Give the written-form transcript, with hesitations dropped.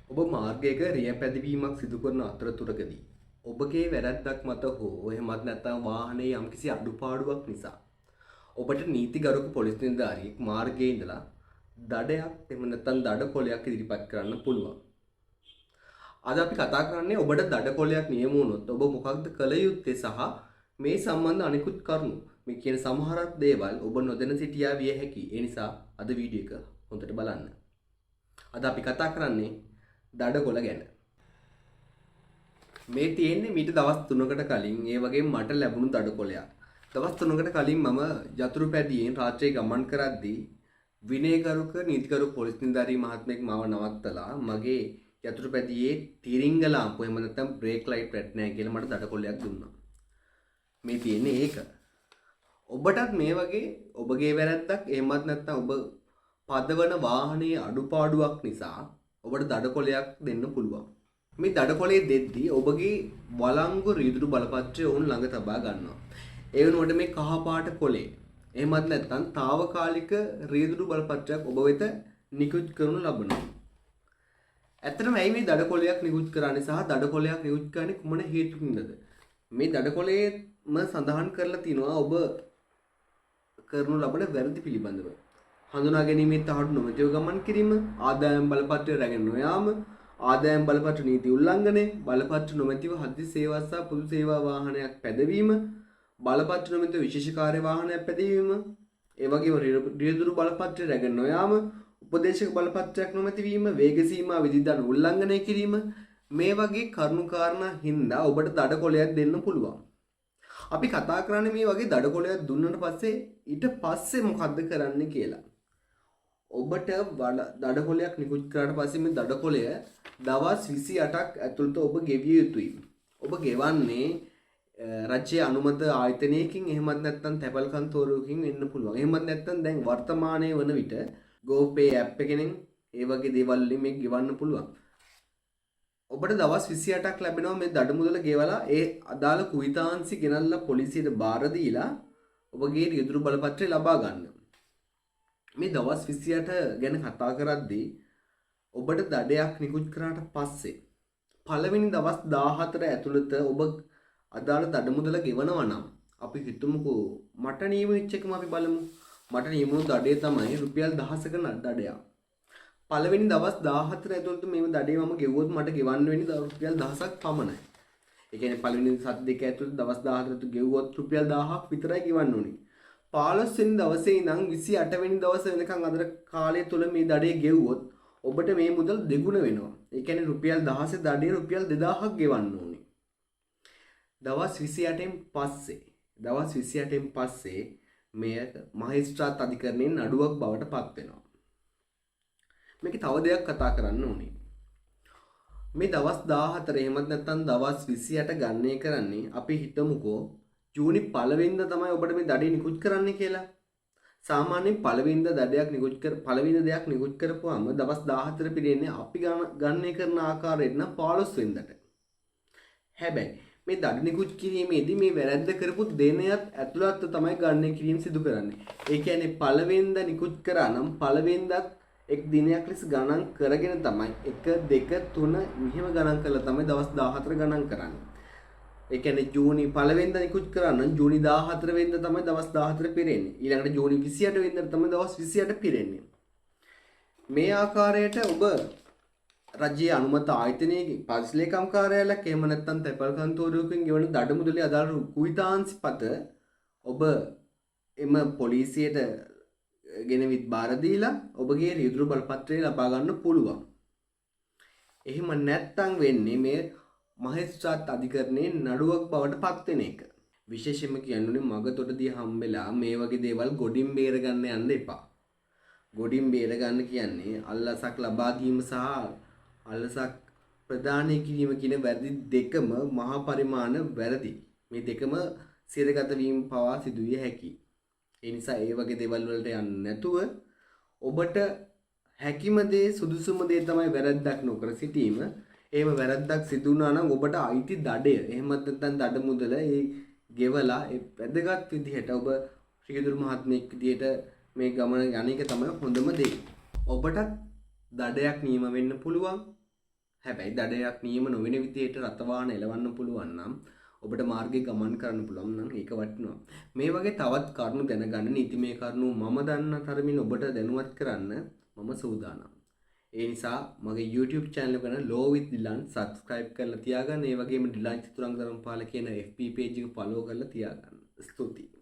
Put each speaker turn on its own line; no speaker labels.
ඔබ මාර්ගයක රිය පැදිවීමක් සිදු කරන අතරතුරකදී ඔබගේ වැරැද්දක් මත හෝ එහෙමත් නැත්නම් වාහනයේ යම්කිසි අඩුපාඩුවක් නිසා ඔබට නීතිගරුක පොලිස් නිලධාරියෙක් මාර්ගයේ ඉඳලා දඩයක් එහෙම නැත්නම් දඩ කොලයක් ඉදිරිපත් කරන්න පුළුවන්. අද අපි කතා කරන්නේ ඔබට දඩ කොලයක් නියම වුණොත් ඔබ මොකක්ද කළ යුත්තේ සහ මේ සම්බන්ධ අනිකුත් කරුණු මේ කියන සමහරක් දේවල් ඔබ නොදැන සිටියා විය හැකි. ඒ නිසා අද වීඩියෝ එක හොඳට බලන්න. අද අපි කතා කරන්නේ දඩ කොල ගැන. මේ තියෙන්නේ මීට දවස් 3කට කලින් ඒ වගේම මට ලැබුණු දඩ කොලයක්. දවස් 3කට කලින් මම යතුරු පැදියෙන් රාත්‍රියේ ගමන් කරද්දී විනයගරුක නීතිගරුක පොලිස් නිලධාරී මහත්මයෙක් මාව නවත්තලා මගේ යතුරු පැදියේ තිරිංග ලාම්පුව එහෙම නැත්නම් බ්‍රේක් ලයිට් වැට් නැහැ කියලා මට දඩ කොලයක් දුන්නා. මේ තියෙන්නේ ඒක. ඔබටත් මේ වගේ ඔබගේ වැරැද්දක් එහෙමත් නැත්නම් ඔබ පදවන වාහනයේ අඩුපාඩුවක් නිසා ඔබට දඩ කොලයක් දෙන්න පුළුවන්. මේ දඩ කොලේ දෙද්දී ඔබගේ වළංගු රියදුරු බලපත්‍රය ඔවුන් ළඟ තබා ගන්නවා. ඒ වෙනුවට මේ කහ පාට කොලේ එහෙමත් නැත්නම් తాවකාලික රියදුරු බලපත්‍රයක් ඔබ වෙත නිකුත් කරනු ලබනවා. ඇත්තටම ඇයි මේ දඩ කොලයක් නිකුත් කරන්නේ සහ දඩ කොලයක් නිකුත් කරන්නේ කුමන හේතුකින්ද? මේ දඩ කොලේම සඳහන් කරලා තිනවා ඔබ කරනු ලබන වැරදි පිළිබඳව. හඳුනා ගැනීමේ තහඩු නොමැතිව ගමන් කිරීම, ආදායම් බලපත්‍රය රැගෙන නොයාම, ආදායම් බලපත්‍ර නීති උල්ලංඝනය, බලපත්‍ර නොමැතිව හදිසි සේවා සහ පොදු සේවා වාහනයක් පැදවීම, බලපත්‍ර නොමැතිව විශේෂ කාර්ය වාහනයක් පැදවීම, ඒ වගේම රියදුරු බලපත්‍රය රැගෙන නොයාම, උපදේශක බලපත්‍රයක් නොමැති වීම, වේග සීමා විධිදඬු උල්ලංඝනය කිරීම මේ වගේ කරුණු කාරණා හින්දා ඔබට දඩ කොලයක් දෙන්න පුළුවන්. අපි කතා කරන්නේ මේ වගේ දඩ කොලයක් දුන්නට පස්සේ ඊට පස්සේ මොකද්ද කරන්න කියලා. ඔබට දඩ කොලයක් නිකුත් කරාට පස්සේ මේ දඩ කොලය දවස් 28ක් ඇතුළත ඔබ ගෙවිය යුතුයි. ඔබ ගෙවන්නේ රජයේ අනුමත ආයතනයකින් එහෙමත් නැත්නම් තැපැල් කන්තෝරුවකින් වෙන්න පුළුවන්. එහෙමත් නැත්නම් දැන් වර්තමානයේ වන විට GoPay app එකෙන් ඒ වගේ දේවල් වලින් මේක ගෙවන්න පුළුවන්. ඔබට දවස් 28ක් ලැබෙනවා මේ දඩ මුදල ගෙවලා ඒ අදාළ කුයිතාංශي ගෙනල්ලා පොලිසියට බාර දීලා ඔබගේ රියදුරු බලපත්‍රය ලබා ගන්න. මේ දවස් 28 ගැන කතා කරද්දී ඔබට දඩයක් නිකුත් කරාට පස්සේ පළවෙනි දවස් 14 ඇතුළත ඔබ අදාළ දඩ මුදල ගෙවනවා නම් අපි හිතමුකෝ මට නියම වෙච්ච එකම අපි බලමු. මට නියම වුණු දඩය තමයි රුපියල් 1000ක දඩයක්. පළවෙනි දවස් 14 ඇතුළත මේ දඩේ මම ගෙවුවොත් මට ගෙවන්න වෙන්නේ රුපියල් 1000ක් පමණයි. ඒ කියන්නේ පළවෙනි සත් දෙක ඇතුළත දවස් 14 ඇතුළත ගෙවුවොත් රුපියල් 1000ක් විතරයි ගෙවන්න ඕනේ. 15 වෙනි දවසේ ඉඳන් 28 වෙනි දවස වෙනකන් අතර කාලය තුල මේ දඩේ ගෙවුවොත් ඔබට මේ මුදල් දෙගුණ වෙනවා. ඒ කියන්නේ රුපියල් 1000 දඩේ රුපියල් 2000ක් ගෙවන්න ඕනේ. දවස් 28න් පස්සේ මෙය මහේස්ත්‍රාත් අධිකරණයෙන් නඩුවක් බවට පත් වෙනවා. මේක තව දෙයක් කතා කරන්න ඕනේ. මේ දවස් 14 එහෙමත් නැත්නම් දවස් 28 ගණනය කරන්නේ අපි හිතමුකෝ ජූනි 1 වෙනිදා තමයි ඔබට මේ දඩේ නිකුත් කරන්න කියලා. සාමාන්‍යයෙන් පළවෙනිදා දෙයක් නිකුත් කරපුවාම දවස් 14 පිරෙන්නේ අපි ගණනය කරන ආකාරයට නම් 15 වෙනිදාට. හැබැයි මේ දඩ නිකුත් කිරීමේදී මේ වැරැද්ද කරපු දිනයත් ඇතුළත තමයි ගණනය කිරීම සිදු කරන්නේ. ඒ කියන්නේ පළවෙනිදා නිකුත් කරා නම් පළවෙනිදාත් එක් දිනයක් ලෙස ගණන් කරගෙන තමයි 1 2 3 මෙහෙම ගණන් කරලා තමයි දවස් 14 ගණන් කරන්නේ. ඒ කියන්නේ ජූනි 1 වෙනිදා නිකුත් කරා නම් ජූනි 14 වෙනිදා තමයි දවස් 14 පිරෙන්නේ. ඊළඟට ජූනි 28 වෙනිදා තමයි දවස් 28 පිරෙන්නේ. මේ ආකාරයට ඔබ රජයේ අනුමත ආයතනයේ පරිසලේකම් කාර්යාලයක් එහෙම නැත්නම් තැපැල් කන්තෝරුවකින් ගෙවන දඩ මුදලේ අදාළ කුයිතාංශ පත ඔබ එම පොලිසියට ගෙනවිත් බාර දීලා ඔබගේ රියදුරු බලපත්‍රය ලබා ගන්න පුළුවන්. එහෙම නැත්නම් වෙන්නේ මේ මහේස්ත්‍රාත් අධිකරණයේ නඩුවක් බවට පත් වෙන එක. විශේෂයෙන්ම කියන්නේ මගතොටදී හම්බෙලා මේ වගේ දේවල් ගොඩින් බේර ගන්න යන්න එපා. ගොඩින් බේර ගන්න කියන්නේ අල්ලසක් ලබා දීම සහ අල්ලසක් ප්‍රදානය කිරීම කියන වැරදි දෙකම මහා පරිමාණ වැරදි. මේ දෙකම සිරගත වීම පවා සිදුවිය හැකියි. ඒ නිසා ඒ වගේ දේවල් වලට යන්නේ නැතුව ඔබට හැකිම දේ සුදුසුම දේ තමයි වැරද්දක් නොකර සිටීම. එහෙම වැරද්දක් සිදු වුණා නම් ඔබට අයිති දඩය එහෙමත් නැත්නම් දඩ මුදල ඒ ගෙවලා ඒ වැදගත් විදිහට ඔබ ශ්‍රීදුරු මහත්මයෙක් විදිහට මේ ගමන යන එක තමයි හොඳම දේ. ඔබටත් දඩයක් නියම වෙන්න පුළුවන්. හැබැයි දඩයක් නියම නොවන විදිහට රථවාහන එලවන්න පුළුවන් නම් ඔබට මාර්ගයේ ගමන් කරන්න පුළුවන් නම් ඒක වටිනවා. මේ වගේ තවත් කරුණු දැනගන්න නීතිමය කරුණු මම දන්න තරමින් ඔබට දැනුවත් කරන්න මම සූදානම්. ඒ නිසා මගේ YouTube channel එක ගැන Law with Dilan subscribe කරලා තියාගන්න. ඒ වගේම Dilan චතුරංග ධර්මපාල කියන FB page එක follow කරලා තියාගන්න. ස්තුතියි.